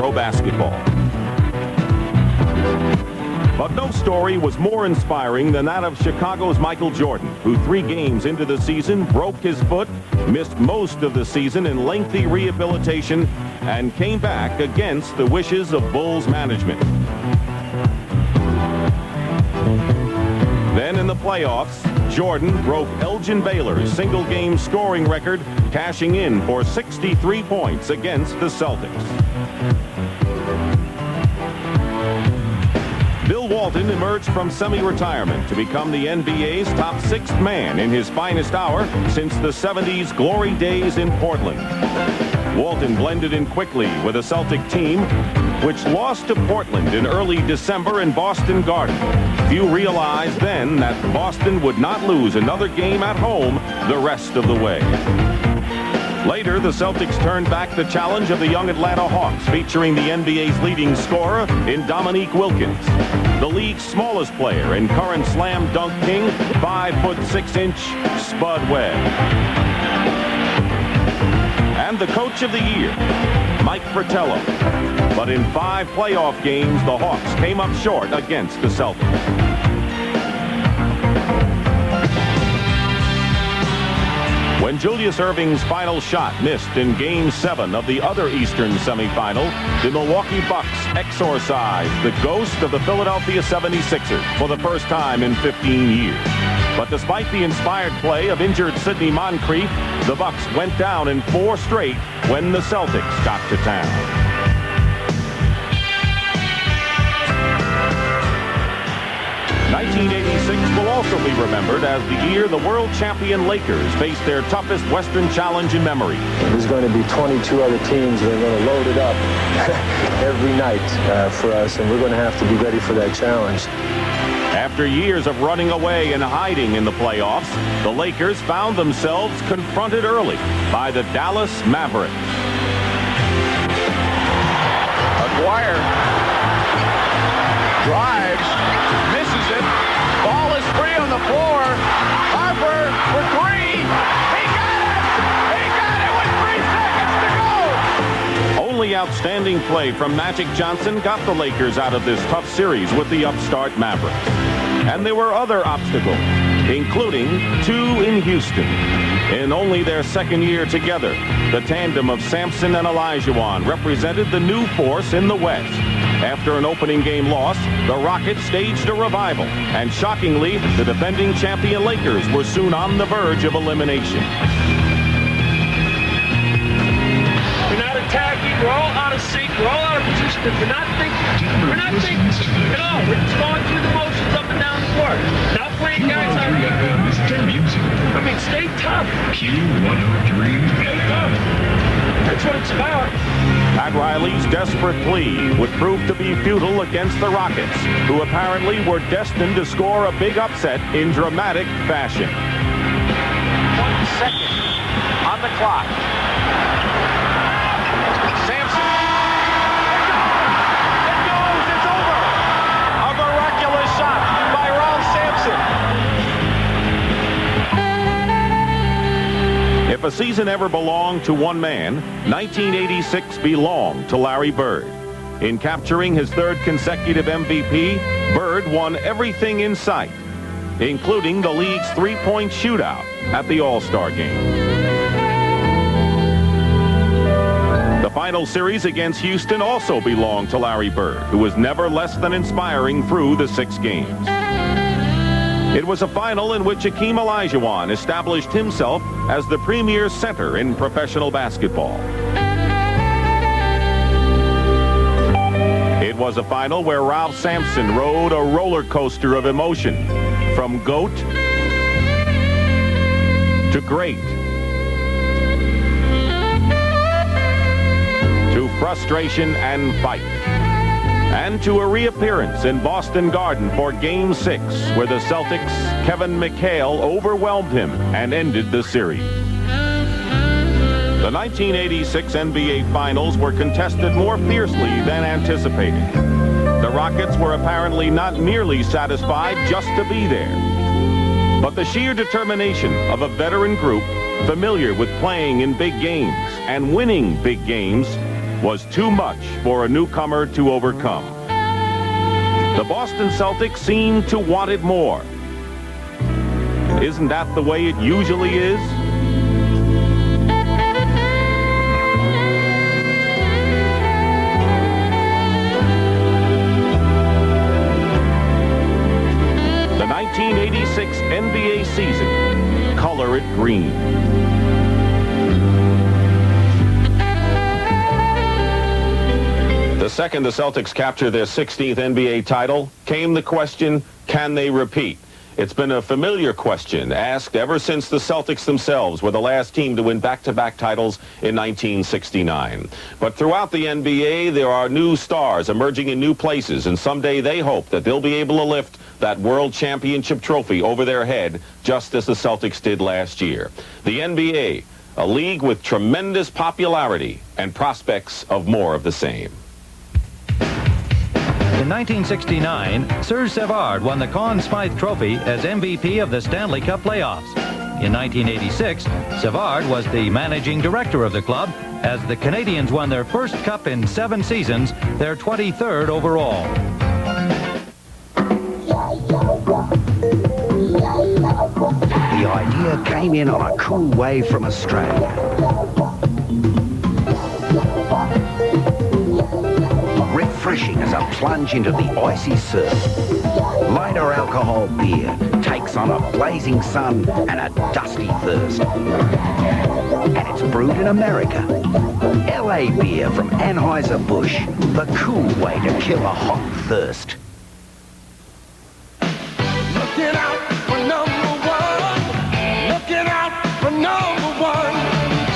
pro basketball. But no story was more inspiring than that of Chicago's Michael Jordan, who 3 games into the season broke his foot, missed most of the season in lengthy rehabilitation, and came back against the wishes of Bulls management. Then in the playoffs, Jordan broke Elgin Baylor's single-game scoring record, cashing in for 63 points against the Celtics. Bill Walton emerged from semi-retirement to become the NBA's top 6th man in his finest hour since the 70s glory days in Portland. Walton blended in quickly with a Celtic team which lost to Portland in early December in Boston Garden. Few realized then that Boston would not lose another game at home the rest of the way. Later, the Celtics turned back the challenge of the young Atlanta Hawks, featuring the NBA's leading scorer in Dominique Wilkins, the league's smallest player and current slam dunk king, 5'6" Spud Webb, and the coach of the year, Mike Fratello. But in 5 playoff games, the Hawks came up short against the Celtics. When Julius Erving's final shot missed in Game 7 of the other Eastern semifinal, the Milwaukee Bucks exorcised the ghost of the Philadelphia 76ers for the first time in 15 years. But despite the inspired play of injured Sidney Moncrief, the Bucks went down in 4 straight when the Celtics got to town. 1986 will also be remembered as the year the world champion Lakers faced their toughest Western challenge in memory. There's going to be 22 other teams that are going to load it up every night for us, and we're going to have to be ready for that challenge. After years of running away and hiding in the playoffs, the Lakers found themselves confronted early by the Dallas Mavericks. Aguirre drives, misses it. Ball is free on the floor. Harper for 3. He got it! He got it with 3 seconds to go! Only outstanding play from Magic Johnson got the Lakers out of this tough series with the upstart Mavericks. And there were other obstacles, including 2 in Houston. In only their second year together, the tandem of Sampson and Olajuwon represented the new force in the West. After an opening game loss, the Rockets staged a revival, and shockingly, the defending champion Lakers were soon on the verge of elimination. We're not attacking, we're all out of sync, we're all out of position. We're not thinking at all. We're just going through the motions up and down the court. Not playing guys out here. I mean, stay tough. Q103. Stay tough. That's what it's about. Pat Riley's desperate plea would prove to be futile against the Rockets, who apparently were destined to score a big upset in dramatic fashion. 1 second on the clock. Sampson. It goes. It's over. A miraculous shot by Ralph Sampson. If a season ever belonged to one man, 1986 belonged to Larry Bird. In capturing his 3rd consecutive MVP, Bird won everything in sight, including the league's 3-point shootout at the All-Star Game. The final series against Houston also belonged to Larry Bird, who was never less than inspiring through the 6 games. It was a final in which Hakeem Olajuwon established himself as the premier center in professional basketball. It was a final where Ralph Sampson rode a roller coaster of emotion, from GOAT to great, to frustration and fight, and to a reappearance in Boston Garden for Game 6, where the Celtics' Kevin McHale overwhelmed him and ended the series. The 1986 NBA Finals were contested more fiercely than anticipated. The Rockets were apparently not merely satisfied just to be there, but the sheer determination of a veteran group familiar with playing in big games and winning big games was too much for a newcomer to overcome. The Boston Celtics seemed to want it more. Isn't that the way it usually is? The 1986 NBA season, color it green. The second the Celtics capture their 16th NBA title, came the question, can they repeat? It's been a familiar question asked ever since the Celtics themselves were the last team to win back-to-back titles in 1969. But throughout the NBA, there are new stars emerging in new places, and someday they hope that they'll be able to lift that World Championship trophy over their head, just as the Celtics did last year. The NBA, a league with tremendous popularity and prospects of more of the same. In 1969, Serge Savard won the Conn Smythe Trophy as MVP of the Stanley Cup playoffs. In 1986, Savard was the managing director of the club as the Canadiens won their first cup in 7 seasons, their 23rd overall. The idea came in on a cool wave from Australia. Refreshing as a plunge into the icy surf. Lighter alcohol beer takes on a blazing sun and a dusty thirst. And it's brewed in America. LA beer from Anheuser-Busch, the cool way to kill a hot thirst. Looking out for #1. Looking out for #1.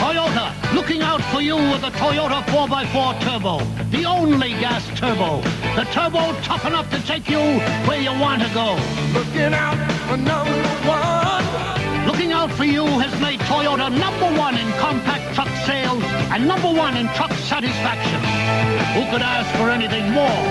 Toyota, looking out for you with the Toyota 4x4 Turbo. The only gas turbo. The turbo tough enough to take you where you want to go. Looking out for #1. Looking out for you has made Toyota #1 in compact truck sales and #1 in truck satisfaction. Who could ask for anything more?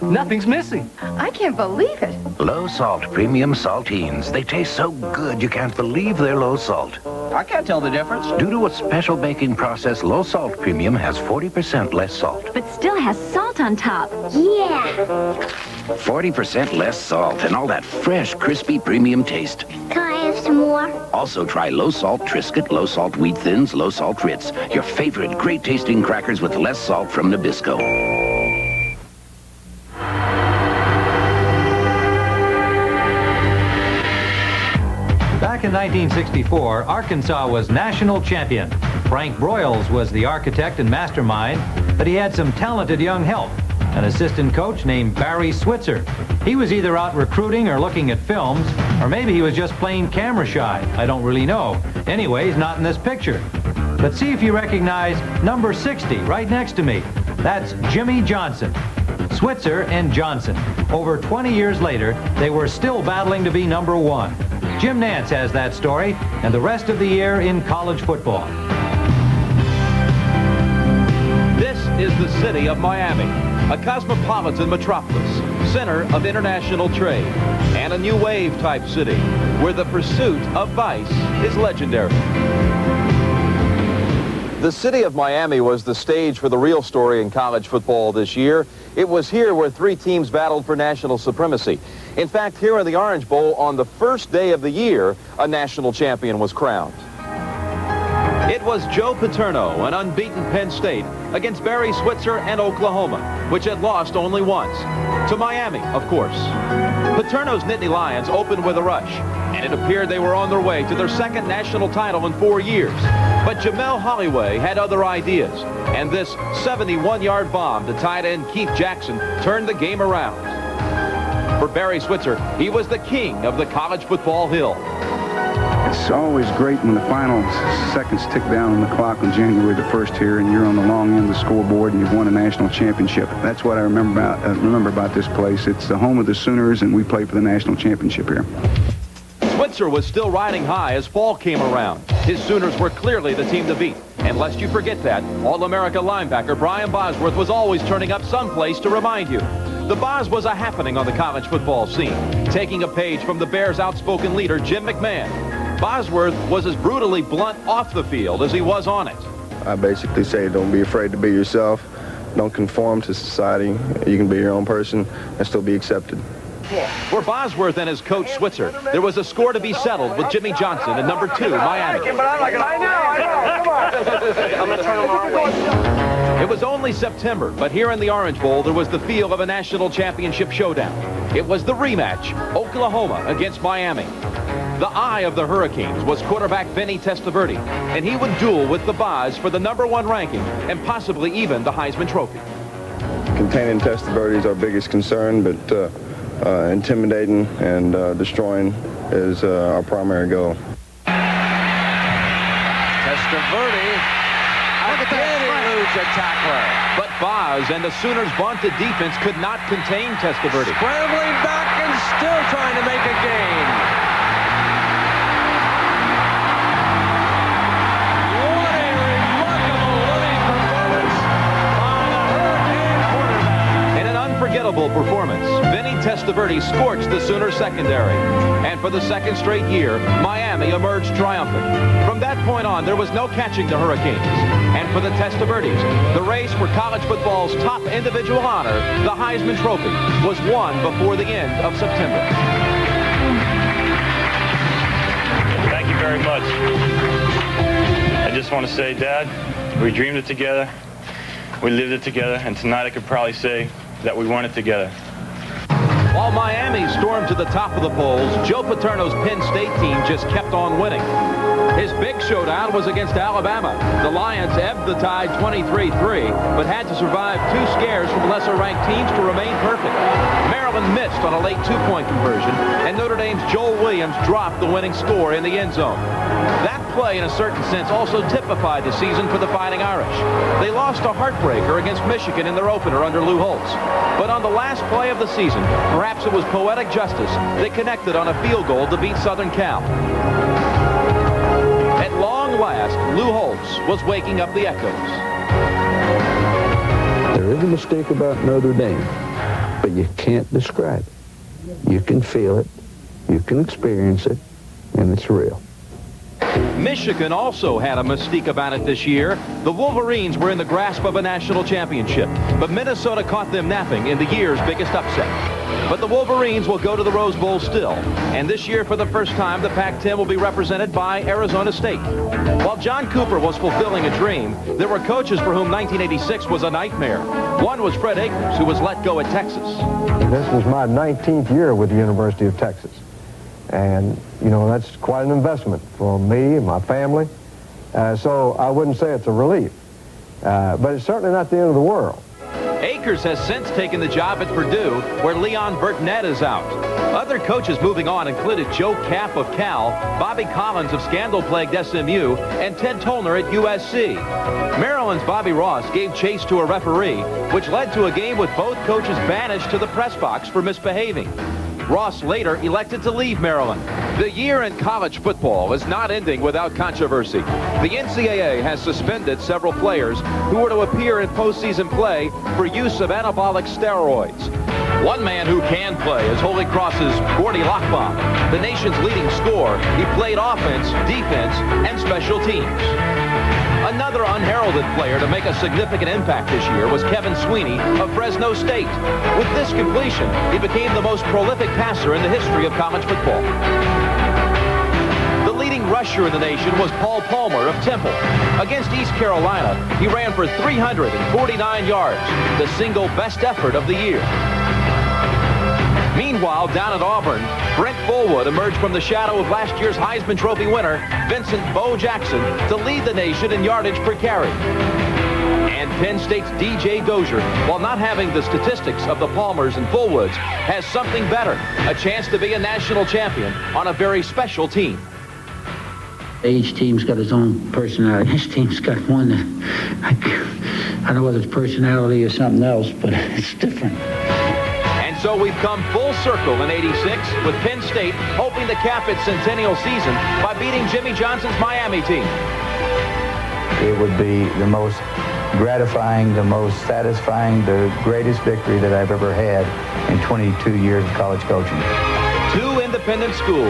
Nothing's missing. I can't believe it. Low salt premium saltines. They taste so good you can't believe they're low salt. I can't tell the difference. Due to a special baking process, low salt premium has 40% less salt. But still has salt on top. Yeah. 40% less salt and all that fresh, crispy premium taste. Can I have some more? Also try low salt Triscuit, low salt Wheat Thins, low salt Ritz. Your favorite great tasting crackers with less salt from Nabisco. Back in 1964, Arkansas was national champion. Frank Broyles was the architect and mastermind, but he had some talented young help. An assistant coach named Barry Switzer. He was either out recruiting or looking at films, or maybe he was just plain camera shy. I don't really know. Anyway, he's not in this picture. But see if you recognize number 60 right next to me. That's Jimmy Johnson. Switzer and Johnson. Over 20 years later, they were still battling to be #1. Jim Nance has that story and the rest of the year in college football. This is the city of Miami, a cosmopolitan metropolis, center of international trade, and a new wave type city where the pursuit of vice is legendary. The city of Miami was the stage for the real story in college football this year. It was here where 3 teams battled for national supremacy. In fact, here in the Orange Bowl, on the first day of the year, a national champion was crowned. It was Joe Paterno, an unbeaten Penn State, against Barry Switzer and Oklahoma, which had lost only once. To Miami, of course. Paterno's Nittany Lions opened with a rush, and it appeared they were on their way to their second national title in 4 years. But Jamel Holloway had other ideas, and this 71-yard bomb to tight end Keith Jackson turned the game around. For Barry Switzer, he was the king of the college football hill. It's always great when the final seconds tick down on the clock on January the 1st here, and you're on the long end of the scoreboard and you've won a national championship. That's what I remember about this place. It's the home of the Sooners, and we play for the national championship here. Switzer was still riding high as fall came around. His Sooners were clearly the team to beat. And lest you forget that, All-America linebacker Brian Bosworth was always turning up someplace to remind you. The Boz was a happening on the college football scene, taking a page from the Bears' outspoken leader, Jim McMahon. Bosworth was as brutally blunt off the field as he was on it. I basically say don't be afraid to be yourself. Don't conform to society. You can be your own person and still be accepted. For Bosworth and his coach Switzer, there was a score to be settled with Jimmy Johnson at number 2, Miami. It was only September, but here in the Orange Bowl, there was the feel of a national championship showdown. It was the rematch, Oklahoma against Miami. The eye of the Hurricanes was quarterback Vinny Testaverde, and he would duel with the Boz for the #1 ranking and possibly even the Heisman Trophy. Containing Testaverde is our biggest concern, but intimidating and destroying is our primary goal. Testaverde again eludes a tackler. But Boz and the Sooners' vaunted defense could not contain Testaverde. Scrambling back and still trying to make a gain. What a remarkable running performance by the Hurricane quarterback. In an unforgettable performance, Vinny Testaverde scorched the Sooner secondary. And for the second straight year, Miami emerged triumphant. From that point on, there was no catching the Hurricanes. And for the Testaverdes, the race for college football's top individual honor, the Heisman Trophy, was won before the end of September. Thank you very much. I just want to say, Dad, we dreamed it together, we lived it together, and tonight I could probably say that we won it together. While Miami stormed to the top of the polls, Joe Paterno's Penn State team just kept on winning. His big showdown was against Alabama. The Lions ebbed the tide 23-3, but had to survive 2 scares from lesser-ranked teams to remain perfect. Maryland missed on a late 2-point conversion, and Notre Dame's Joel Williams dropped the winning score in the end zone. That play, in a certain sense, also typified the season for the Fighting Irish. They lost a heartbreaker against Michigan in their opener under Lou Holtz. But on the last play of the season, perhaps it was poetic justice, they connected on a field goal to beat Southern Cal. At long last, Lou Holtz was waking up the echoes. There is a mistake about Notre Dame, but you can't describe it. You can feel it, you can experience it, and it's real. Michigan also had a mystique about it this year. The Wolverines were in the grasp of a national championship, but Minnesota caught them napping in the year's biggest upset. But the Wolverines will go to the Rose Bowl still, and this year for the first time the Pac-10 will be represented by Arizona State. While John Cooper was fulfilling a dream, there were coaches for whom 1986 was a nightmare. One was Fred Akers, who was let go at Texas. This was my 19th year with the University of Texas. And, you know, that's quite an investment for me and my family. So I wouldn't say it's a relief. But it's certainly not the end of the world. Akers has since taken the job at Purdue, where Leon Burtnett is out. Other coaches moving on included Joe Kapp of Cal, Bobby Collins of scandal-plagued SMU, and Ted Tollner at USC. Maryland's Bobby Ross gave chase to a referee, which led to a game with both coaches banished to the press box for misbehaving. Ross later elected to leave Maryland. The year in college football is not ending without controversy. The NCAA has suspended several players who were to appear in postseason play for use of anabolic steroids. One man who can play is Holy Cross's Gordy Lockbaum. The nation's leading scorer, he played offense, defense, and special teams. Another unheralded player to make a significant impact this year was Kevin Sweeney of Fresno State. With this completion, he became the most prolific passer in the history of college football. The leading rusher in the nation was Paul Palmer of Temple. Against East Carolina, he ran for 349 yards, the single best effort of the year. Meanwhile, down at Auburn, Brent Fullwood emerged from the shadow of last year's Heisman Trophy winner, Vincent Bo Jackson, to lead the nation in yardage per carry. And Penn State's DJ Dozier, while not having the statistics of the Palmers and Fullwoods, has something better, a chance to be a national champion on a very special team. Each team's got its own personality. This team's got one that, I don't know whether it's personality or something else, but it's different. So we've come full circle in '86 with Penn State hoping to cap its centennial season by beating Jimmy Johnson's Miami team. It would be the most gratifying, the most satisfying, the greatest victory that I've ever had in 22 years of college coaching. Two independent schools